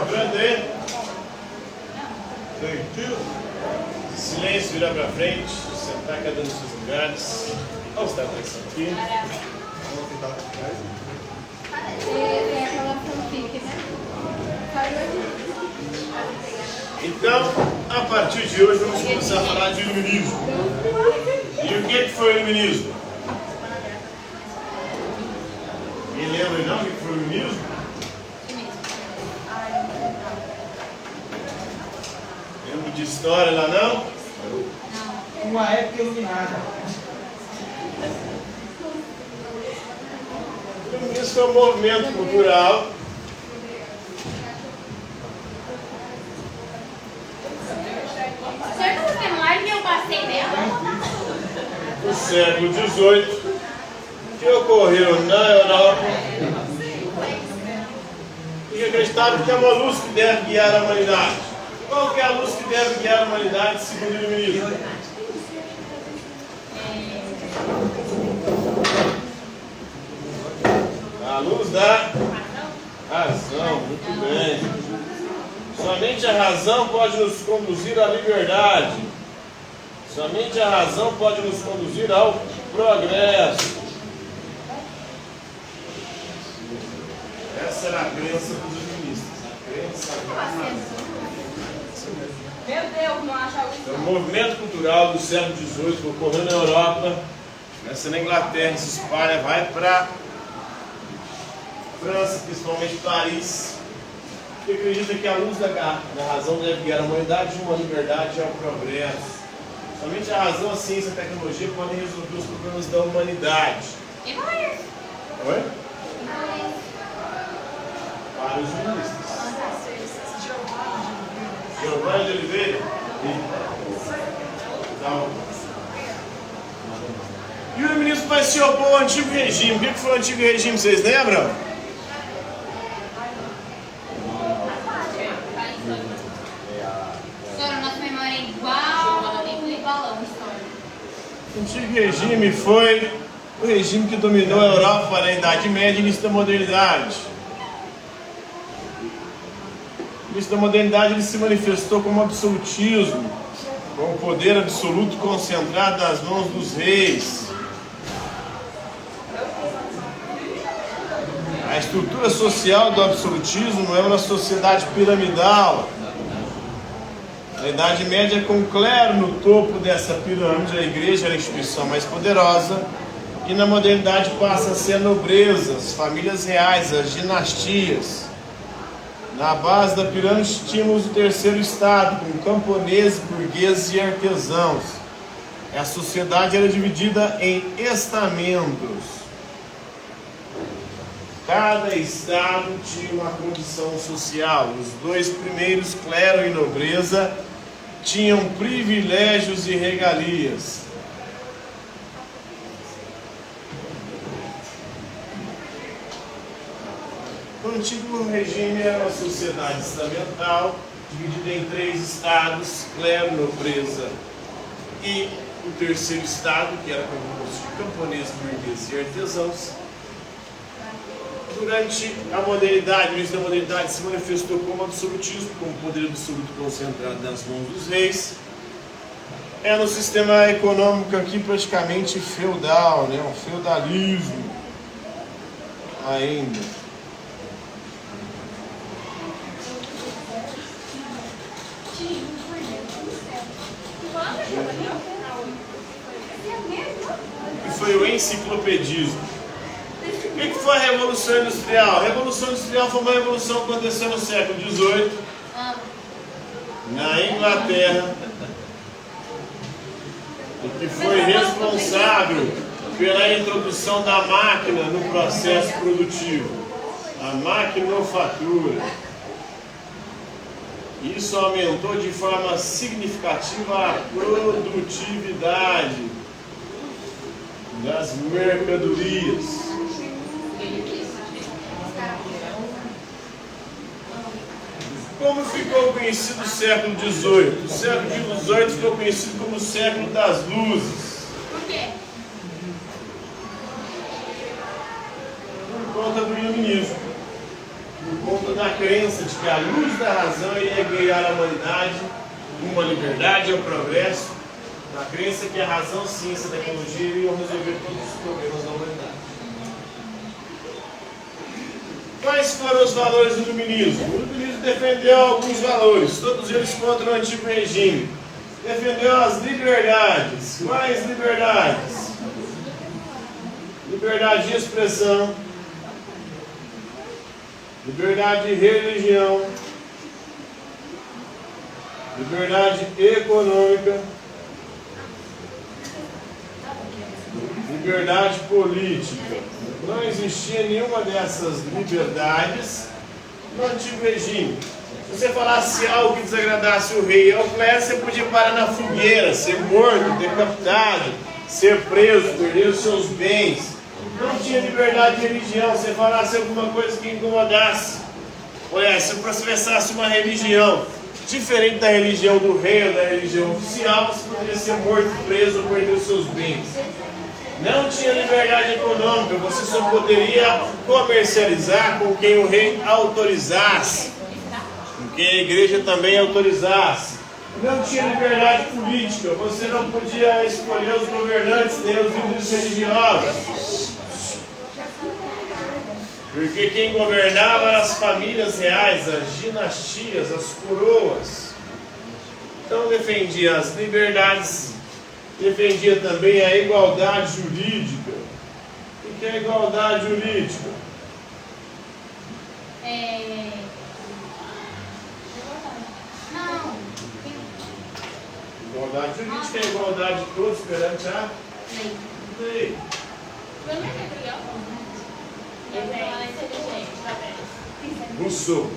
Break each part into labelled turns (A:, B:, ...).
A: soprando aí? Tranquilo? Silêncio, virar pra frente, sentar cada um nos seus lugares. Vamos estar atenção aqui. Vamos tentar atrás.
B: Tem aquela fanfic, né?
A: Então, a partir de hoje, vamos começar a falar de iluminismo. E o que foi o iluminismo? Ninguém lembra não o que foi o iluminismo? Lembra de história lá não?
C: Uma época iluminada.
A: O iluminismo foi um movimento cultural do século XVIII, que ocorreu na Europa e acreditava que é uma luz que deve guiar a humanidade. Qual que é a luz que deve guiar a humanidade segundo o iluminismo? A luz da razão, muito bem. Somente a razão pode nos conduzir à liberdade. Somente a razão pode nos conduzir ao progresso. Essa era a crença dos iluministas. A crença da razão.
B: Meu Deus, não acha isso?
A: É um movimento cultural do século XVIII que ocorreu na Europa, começa na Inglaterra, se espalha, vai para França, principalmente Paris, que acredita que a luz da razão deve guiar a humanidade de uma liberdade ao progresso. Somente a razão, a ciência e a tecnologia podem resolver os problemas da humanidade.
B: E mais?
A: Oi? Para os iluministas. Giovanni de Oliveira? Então, e o iluminismo vai se opor ao antigo regime. O que foi o antigo regime, vocês lembram?
B: Nossa memória é igualão.
A: O antigo regime foi o regime que dominou a Europa na Idade Média e início da modernidade. No início da modernidade ele se manifestou como absolutismo, com o poder absoluto concentrado nas mãos dos reis. A estrutura social do absolutismo é uma sociedade piramidal. Na Idade Média, com o clero no topo dessa pirâmide, a igreja era a instituição mais poderosa, e na modernidade passa a ser a nobreza, as famílias reais, as dinastias. Na base da pirâmide tínhamos o terceiro estado, com camponeses, burgueses e artesãos. A sociedade era dividida em estamentos. Cada estado tinha uma condição social. Os dois primeiros, clero e nobreza, tinham privilégios e regalias. O antigo regime era uma sociedade estamental, dividida em três estados, clero, nobreza e o terceiro estado, que era composto de camponeses, burgueses e artesãos. Durante a modernidade, no início da modernidade, se manifestou como absolutismo, como poder absoluto concentrado nas mãos dos reis. É no sistema econômico aqui praticamente feudal, né? Um feudalismo ainda. E foi o enciclopedismo. O que foi a Revolução Industrial? A Revolução Industrial foi uma revolução que aconteceu no século XVIII, na Inglaterra, e que foi responsável pela introdução da máquina no processo produtivo, a maquinofatura. Isso aumentou de forma significativa a produtividade das mercadorias. Como ficou conhecido o século XVIII? O século XVIII ficou conhecido como o século das luzes.
B: Por quê?
A: Por conta do iluminismo. Por conta muito na crença de que a luz da razão iria guiar a humanidade rumo à liberdade e ao progresso, na crença que a razão, ciência e tecnologia iriam resolver todos os problemas da humanidade. Quais foram os valores do iluminismo? O iluminismo defendeu alguns valores, todos eles contra o antigo regime. Defendeu as liberdades. Quais liberdades? Liberdade de expressão, liberdade de religião, liberdade econômica, liberdade política. Não existia nenhuma dessas liberdades no antigo regime. Se você falasse algo que desagradasse o rei e ao clero, você podia parar na fogueira, ser morto, decapitado, ser preso, perder os seus bens. Não tinha liberdade de religião. Se você falasse alguma coisa que incomodasse, se professasse uma religião diferente da religião do rei ou da religião oficial, você poderia ser morto, preso ou perder os seus bens. Não tinha liberdade econômica, você só poderia comercializar com quem o rei autorizasse, com quem a igreja também autorizasse. Não tinha liberdade política, você não podia escolher os governantes nem os líderes religiosos. Porque quem governava eram as famílias reais, as dinastias, as coroas. Então defendia as liberdades, defendia também a igualdade jurídica. O que é igualdade jurídica? Igualdade jurídica é a igualdade de todos perante a lei. Rousseau.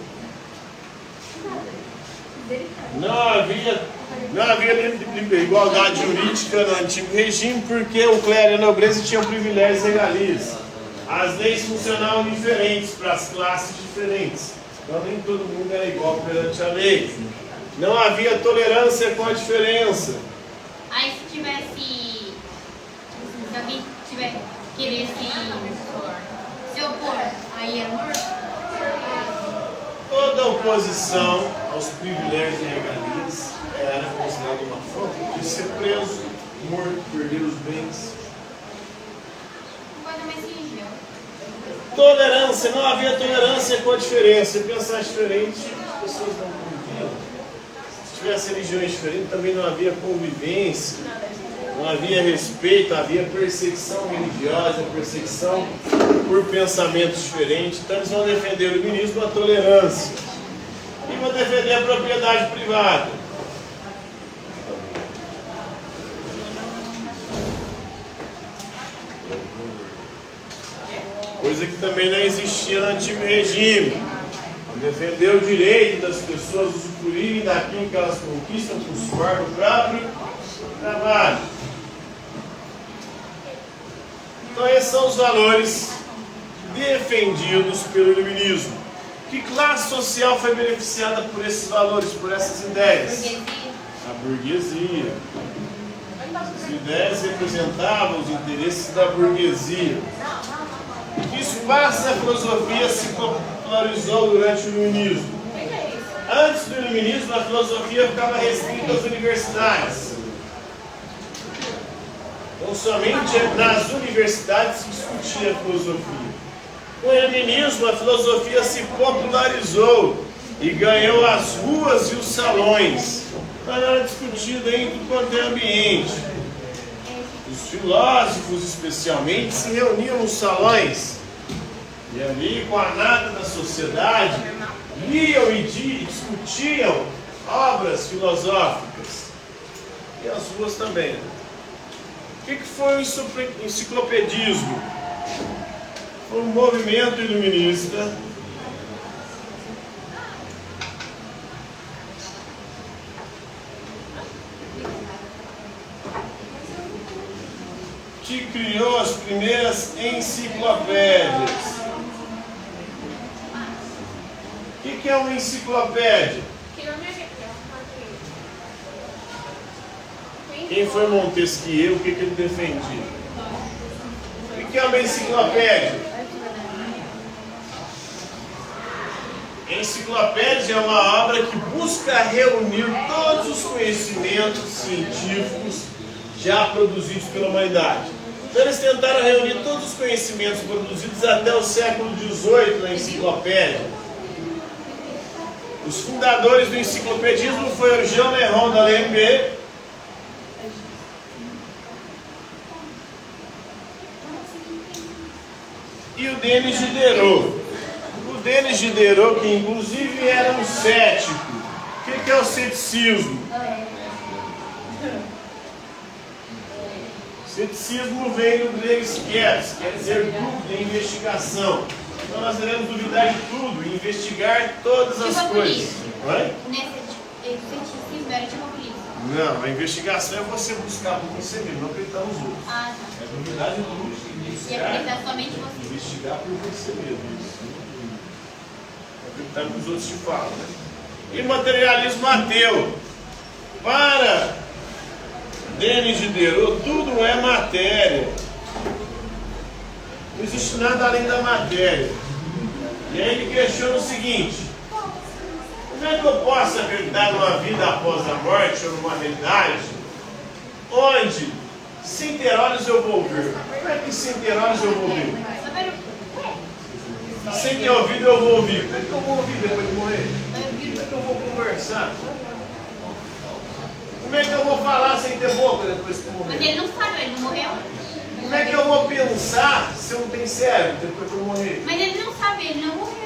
A: Não havia igualdade jurídica no antigo regime porque o clero e a nobreza tinham privilégios regalias. As leis funcionavam diferentes para as classes diferentes. Então nem todo mundo era igual perante a lei. Não havia tolerância com a diferença.
B: Aí se alguém querer se opor, aí é morto?
A: Toda oposição aos privilégios e regalias era considerada uma afronta de ser preso, morto, perder os bens.
B: Coisa mais religião.
A: Tolerância, não havia tolerância com a diferença. Se pensar diferente, as pessoas não conviviam. Se tivesse religiões diferentes, também não havia convivência, não havia respeito, havia perseguição religiosa, perseguição por pensamentos diferentes. Então eles vão defender o iluminismo, a tolerância, e vão defender a propriedade privada. Coisa que também não existia no antigo regime. Defender o direito das pessoas usufruírem daquilo que elas conquistam com o suor do próprio trabalho. Então esses são os valores defendidos pelo iluminismo. Que classe social foi beneficiada por esses valores, por essas ideias? A burguesia. As ideias representavam os interesses da burguesia. Que espaço da filosofia se popularizou durante o iluminismo? Antes do iluminismo, a filosofia ficava restrita às universidades. Então, somente nas universidades se discutia a filosofia. Com o iluminismo, a filosofia se popularizou e ganhou as ruas e os salões. Ela era discutida em tudo quanto é ambiente. Os filósofos, especialmente, se reuniam nos salões e ali, com a nata da sociedade, liam e discutiam obras filosóficas. E as ruas também. O que foi o enciclopedismo? Foi um movimento iluminista que criou as primeiras enciclopédias. O que é uma enciclopédia? Quem foi Montesquieu? O que ele defendia? O que é uma enciclopédia? enciclopédia é uma obra que busca reunir todos os conhecimentos científicos já produzidos pela humanidade. Então eles tentaram reunir todos os conhecimentos produzidos até o século XVIII na enciclopédia. Os fundadores do enciclopedismo foram o Jean Le Rond d'Alembert e o Denis Diderot. O Denis Diderot, que inclusive era um cético. O que é o ceticismo? Ceticismo vem do grego skepsis, quer dizer dúvida, investigação. Então nós devemos duvidar de tudo e investigar todas as coisas. Oi?
B: Nesse ceticismo era tipo a polícia.
A: Não, a investigação é você buscar por você mesmo, não acreditar nos outros.
B: Ah, tá.
A: É duvidar de tudo.
B: E acreditar somente você.
A: Investigar por você mesmo. Isso. Acreditar no que os outros te falam. Né? E materialismo ateu. Para Denis Diderot, tudo é matéria. Não existe nada além da matéria. E aí ele questiona o seguinte: como é que eu posso acreditar numa vida após a morte ou numa realidade onde sem ter olhos eu vou ver? Como é que sem ter olhos eu vou ver? Sem ter ouvido eu vou ouvir. Como é que eu vou ouvir depois de morrer? Como é que eu vou conversar? Como é que eu vou falar sem ter boca depois que eu morrer?
B: Mas ele não sabe, ele não morreu.
A: Como é que eu vou pensar se eu não tenho cérebro depois que eu morrer?
B: Mas ele não sabe, ele não morreu.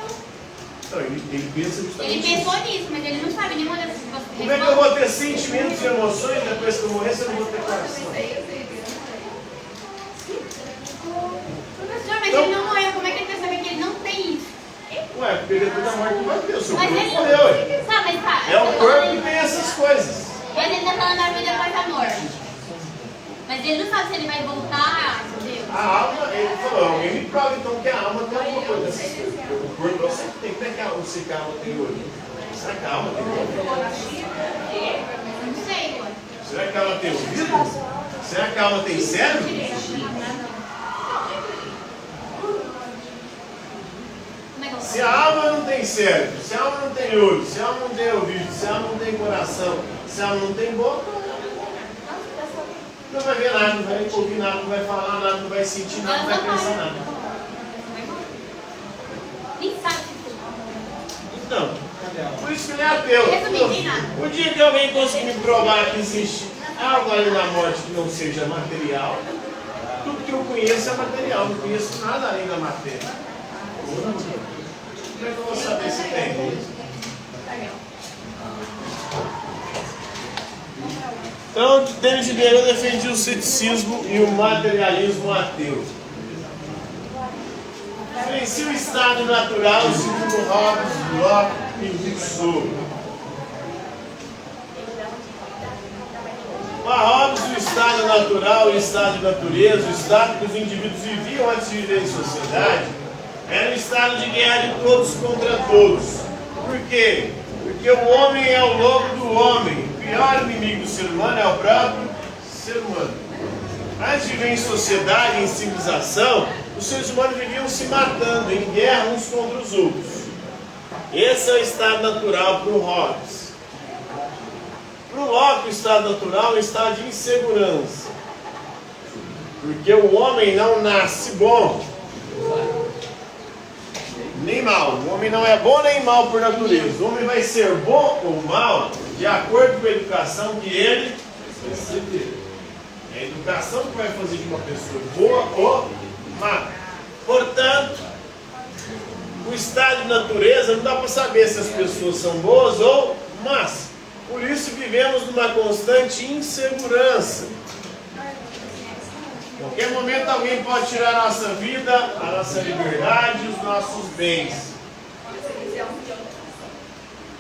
A: Então, ele pensa justamente
B: Ele pensou
A: isso.
B: nisso, mas ele não sabe nenhuma dessas coisas.
A: Como é que eu vou ter sentimentos e emoções depois que eu morrer se eu não vou ter coração?
B: Professor, mas ele não morreu, como é que ele vai saber que ele não tem isso?
A: Ué, porque depois da morte não vai ter, o seu
B: Mas
A: corpo
B: ele
A: morreu. Ué.
B: Tá, mas tá.
A: É o corpo que tem essas coisas.
B: Mas ele tá falando da vida depois da morte. Mas ele não sabe se ele vai voltar, entendeu?
A: A alma, ele falou, alguém me prova então que a alma tem alguma coisa dessas coisas. O corpo eu sempre tenho. Como é que a alma, se a alma tem olho? Será que a alma tem olho?
B: Não sei, ué.
A: Será que a alma tem ouvido? Será que a alma tem cérebro?
B: Como é que eu
A: Se a alma não tem cérebro, se a alma não tem olho, se a alma não tem ouvido, se a alma não tem coração, se a alma não tem boca, não vai ver nada, não vai ouvir nada, não vai falar nada, não vai sentir nada, não vai pensar nada.
B: nem sabe se
A: Então, por isso que ele é ateu.
B: Resumindo, nem nada.
A: O dia que alguém conseguir me provar que existe algo além da morte que não seja material, tudo que eu conheço é material, não conheço nada além da matéria. Como é que eu vou saber se tem? Então, Denis Diderot defendia o ceticismo e o materialismo ateu. Diferencia o estado natural segundo Hobbes, Locke e Rousseau. Para Hobbes, o estado natural, o estado de natureza, o estado que os indivíduos viviam antes de viver em sociedade, era um estado de guerra de todos contra todos. Por quê? Porque o homem é o lobo do homem. O pior inimigo do ser humano é o próprio ser humano. Antes de viver em sociedade, em civilização, os seres humanos viviam se matando, em guerra uns contra os outros. Esse é o estado natural para o Hobbes. Para o Locke, o estado natural é um estado de insegurança. Porque o homem não nasce bom, nem mal. O homem não é bom nem mal por natureza. O homem vai ser bom ou mal de acordo com a educação que ele receber. É a educação que vai fazer de uma pessoa boa ou má. Portanto, o estado de natureza não dá para saber se as pessoas são boas ou más. Por isso vivemos numa constante insegurança. Em qualquer momento alguém pode tirar a nossa vida, a nossa liberdade e os nossos bens.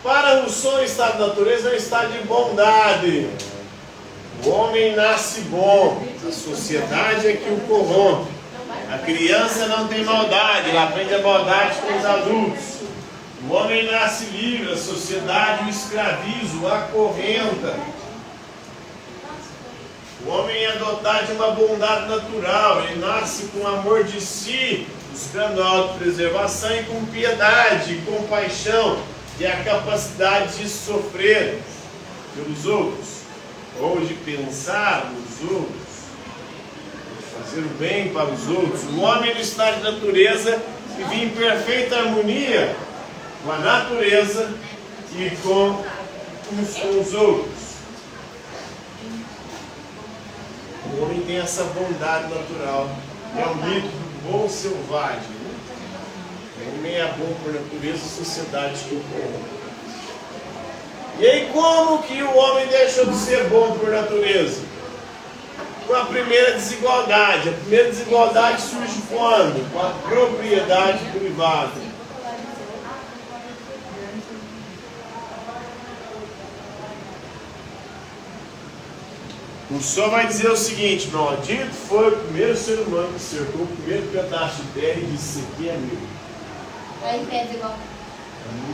A: Para Rousseau, o estado de natureza é um estado de bondade. O homem nasce bom, a sociedade é que o corrompe. A criança não tem maldade, ela aprende a maldade com os adultos. O homem nasce livre, a sociedade o escraviza, o acorrenta. O homem é dotado de uma bondade natural, ele nasce com amor de si buscando a autopreservação e com piedade e compaixão e a capacidade de sofrer pelos outros, ou de pensar nos outros, fazer o bem para os outros. O homem no estado de natureza vivia em perfeita harmonia com a natureza e com os outros. O homem tem essa bondade natural. É um mito do bom selvagem. O homem é bom por natureza, a sociedade que o corrompe. E aí como que o homem deixou de ser bom por natureza? Com a primeira desigualdade. A primeira desigualdade surge quando? Com a propriedade privada. O Senhor vai dizer o seguinte: maldito foi o primeiro ser humano que cercou o primeiro pedaço de terra e disse: isso aqui é meu.
B: Aí pede igual.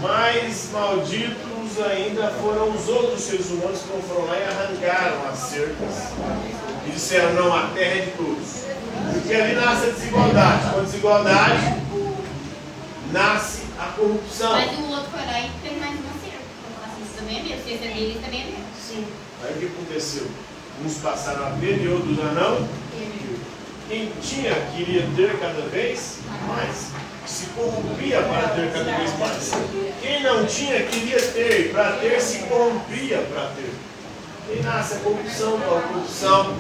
A: Mais malditos ainda foram os outros seres humanos que foram lá e arrancaram as cercas e disseram: não, a terra é de todos. Porque ali nasce a desigualdade. Com a desigualdade nasce a corrupção.
B: Mas o outro foi lá e fez mais uma cerca. Assim, isso também é meu. Se esse é dele, também é meu.
A: Sim. Aí o que aconteceu? Uns passaram a ter e outros já não. Quem tinha queria ter cada vez mais. Se corrompia para ter cada vez mais. Quem não tinha queria ter, para ter se corrompia para ter. E nasce a corrupção, com a corrupção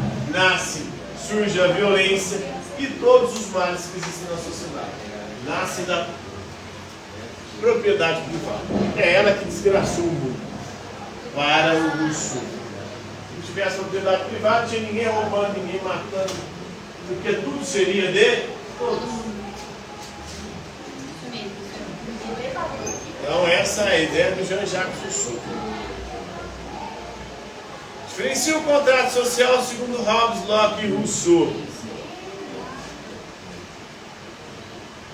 A: surge a violência e todos os males que existem na sociedade. Nasce da propriedade privada. É ela que desgraçou o mundo. Para o Rousseau. Se tivesse propriedade privada, não tinha ninguém roubando, ninguém matando, porque tudo seria de todos. Então essa é a ideia do Jean-Jacques Rousseau. Diferencia o contrato social segundo Hobbes, Locke e Rousseau.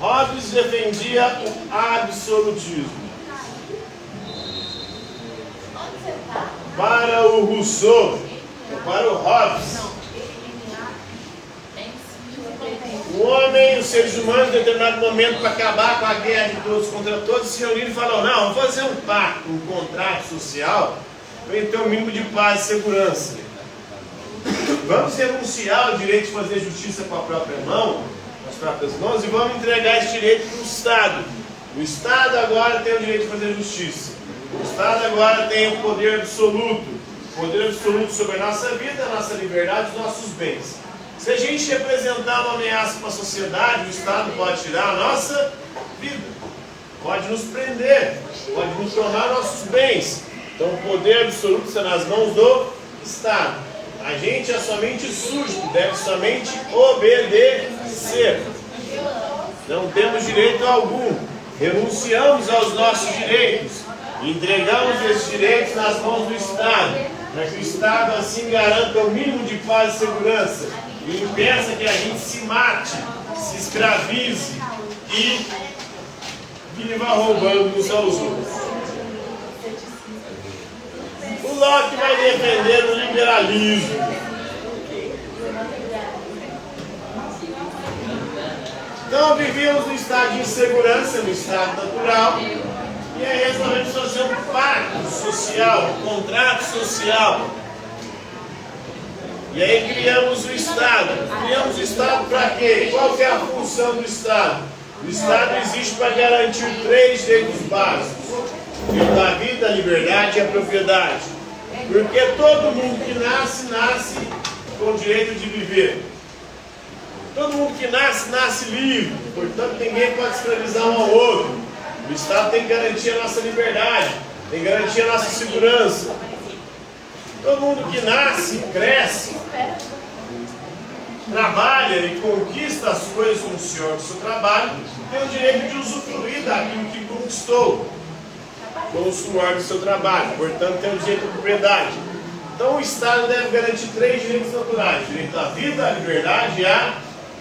A: Hobbes defendia o absolutismo. Para o Rousseau, para o Hobbes, o homem e os seres humanos, em determinado momento, para acabar com a guerra de todos contra todos, se reuniram e falaram: não, vamos fazer um pacto, um contrato social, para ter um mínimo de paz e segurança. Vamos renunciar ao direito de fazer justiça com a própria mão, com as próprias mãos, e vamos entregar esse direito para o Estado. O Estado agora tem o direito de fazer justiça. O Estado agora tem o poder absoluto sobre a nossa vida, a nossa liberdade, os nossos bens. Se a gente representar uma ameaça para a sociedade, o Estado pode tirar a nossa vida, pode nos prender, pode nos tornar nossos bens. Então o poder absoluto está nas mãos do Estado. A gente é somente súdito, deve somente obedecer. Não temos direito algum. Renunciamos aos nossos direitos. Entregamos esses direitos nas mãos do Estado, para que o Estado assim garanta o mínimo de paz e segurança e impeça que a gente se mate, se escravize e viva roubando uns aos outros. O Locke vai defender o liberalismo. Então vivíamos no estado de insegurança, no estado natural. E aí resolvemos fazer um pacto social, um contrato social. E aí criamos o Estado. Criamos o Estado para quê? Qual que é a função do Estado? O Estado existe para garantir 3 direitos básicos: o da vida, a liberdade e a propriedade. Porque todo mundo que nasce, nasce com o direito de viver. Todo mundo que nasce, nasce livre. Portanto, ninguém pode escravizar um ao outro. O Estado tem que garantir a nossa liberdade, tem que garantir a nossa segurança. Todo mundo que nasce, cresce, trabalha e conquista as coisas com o Senhor do seu trabalho, tem o direito de usufruir daquilo que conquistou com o suor do seu trabalho. Portanto, tem o direito de propriedade. Então, o Estado deve garantir 3 direitos naturais: o direito à vida, à liberdade e à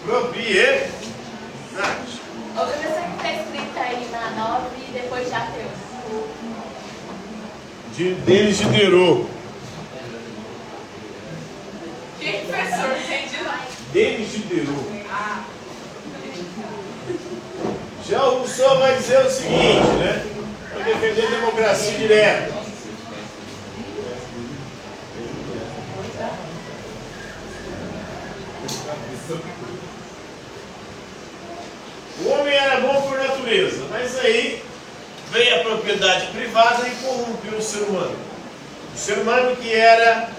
A: propriedade.
D: Ô, professor, que está escrito aí na 9 e depois já teu.
A: Denis Diderot.
D: Quem, professor? Entendi lá.
A: Denis Diderot.
D: Ah.
A: Já o Rousseau vai dizer o seguinte, né? Para defender a democracia direta. O homem era bom por natureza, mas aí veio a propriedade privada e corrompeu o ser humano. O ser humano que era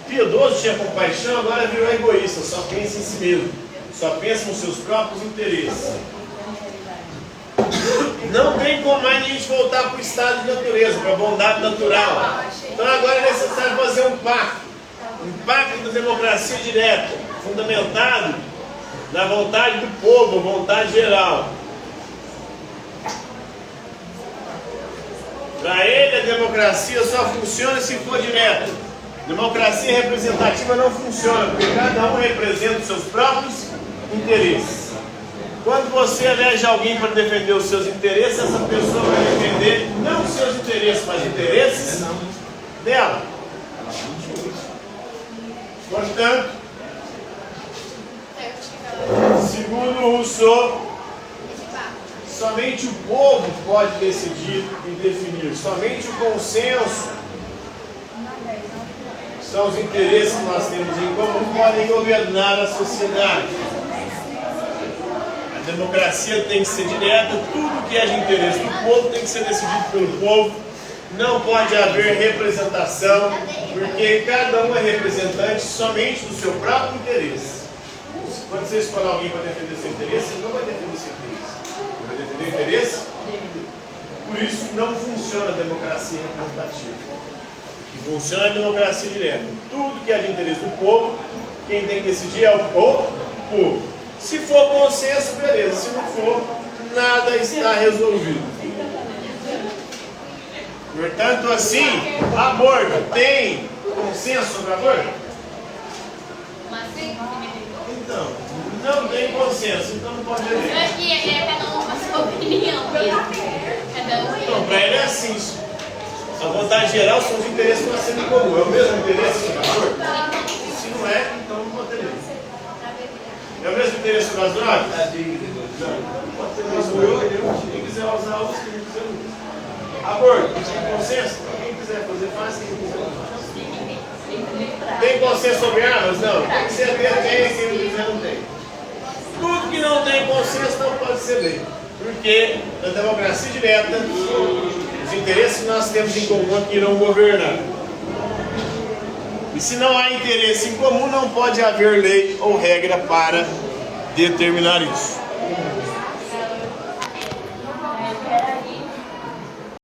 A: piedoso, tinha compaixão, agora virou egoísta, só pensa em si mesmo, só pensa nos seus próprios interesses. Não tem como mais a gente voltar para o estado de natureza, para a bondade natural. Então agora é necessário fazer um pacto da democracia direta, fundamentado na vontade do povo, vontade geral. Para ele a democracia só funciona se for direta. Democracia representativa não funciona, porque cada um representa os seus próprios interesses. Quando você elege alguém para defender os seus interesses, essa pessoa vai defender não os seus interesses, mas interesses dela. Portanto, segundo Rousseau, somente o povo pode decidir e definir. Somente o consenso são os interesses que nós temos em comum que podem governar a sociedade. A democracia tem que ser direta, tudo que é de interesse do povo tem que ser decidido pelo povo. Não pode haver representação, porque cada um é representante somente do seu próprio interesse. Quando você escolhe alguém para defender seu interesse, você não vai defender seu interesse. Vai defender o interesse? Por isso não funciona a democracia representativa. Funciona a democracia direta. Tudo que é de interesse do povo, quem tem que decidir é o povo. Se for consenso, beleza. Se não for, nada está resolvido. Portanto, assim, aborto. Tem consenso sobre aborto? Então, não tem consenso, então não pode haver.
B: Cada um com a sua opinião mesmo.
A: Então, para ele é assim. A vontade geral são os interesses que nós temos em comum. É o mesmo interesse sobre aborto? Se não é, então não pode ter. É o mesmo interesse sobre as drogas? Não pode ter mesmo. Quem quiser usar, usa. Quem quiser, usa. Aborto, tem consenso? Quem quiser fazer, faz. Quem quiser, faz. Tem consenso sobre armas? Não. Quem quiser ter, tem. Quem não quiser, não tem. Tudo que não tem consenso não pode ser lei. Porque na democracia direta, os interesses que nós temos em comum é que irão governar. E se não há interesse em comum, não pode haver lei ou regra para determinar isso.